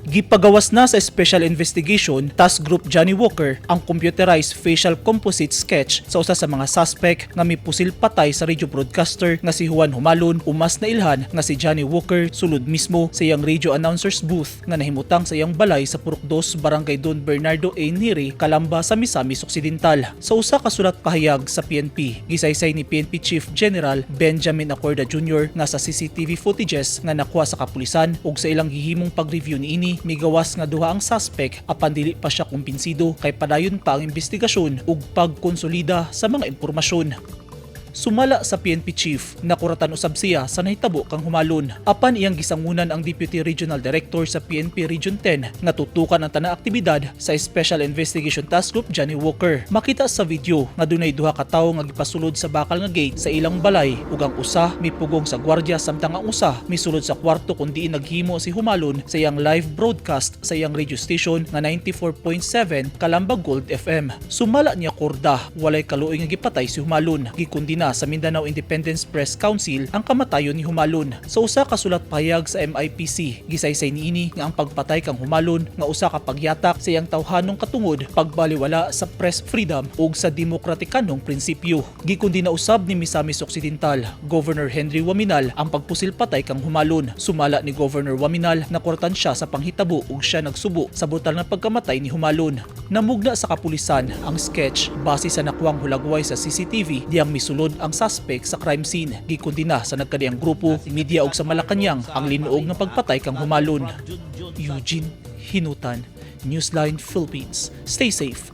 Gipagawas na sa Special Investigation Task Group Johnny Walker ang computerized facial composite sketch sa usa sa mga suspect nga mipusil patay sa radio broadcaster nga si Juan Humalon, umas na ilhan nga si Johnny Walker sulod mismo sa iyang radio announcer's booth nga nahimutang sa iyang balay sa Purok 2, Barangay Don Bernardo A. Neri, Calamba sa Misamis Occidental. Sa usa ka sulat pahayag sa PNP, gisaysay ni PNP Chief General Benjamin Acorda Jr. nga sa CCTV footages nga nakuha sa kapulisan ug sa ilang gihimong pag-review niini, migawas nga duha ang suspect apan dili pa siya kumbinsido kay padayon pa ang investigasyon ug pagkonsolida sa mga impormasyon. Sumala sa PNP chief, nakuratan usab siya sa nahitabo kang Humalon. Apan iyang gisangunan ang Deputy Regional Director sa PNP Region 10 nga tutukan ang tanang aktibidad sa Special Investigation Task Group Johnny Walker. Makita sa video nga dunay duha ka tawo nga gipasulod sa bakal nga gate sa ilang balay ug ang usa mipugong sa gwardiya samtang ang usa misulod sa kwarto kun diin naghimo si Humalon sa iyang live broadcast sa iyang radio station nga 94.7 Calamba Gold FM. Sumala niya Korda, walay kaluoy nga gipatay si Humalon. Gikundina sa Mindanao Independence Press Council ang kamatayon ni Humalon. Sa usa ka sulat pahayag sa MIPC, gisaysay niini nga ang pagpatay kang Humalon nga usa ka pagyatak sa iyang tawhanong katungod, pagbaliwala sa press freedom ug sa demokratikanong prinsipyo. Gikundina usab ni Misamis Occidental Governor Henry Waminal ang pagpusil patay kang Humalon. Sumala ni Governor Waminal na kortan siya sa panghitabo ug siya nagsubo sa brutal na pagkamatay ni Humalon. Namugna sa kapulisan ang sketch base sa nakuwang hulagway sa CCTV diyang misulod ang suspect sa crime scene. Gikundina sa nagkadiang grupo, media ug sa Malacañang ang linuog ng pagpatay kang Humalon. Eugene Hinutan, Newsline Philippines. Stay safe.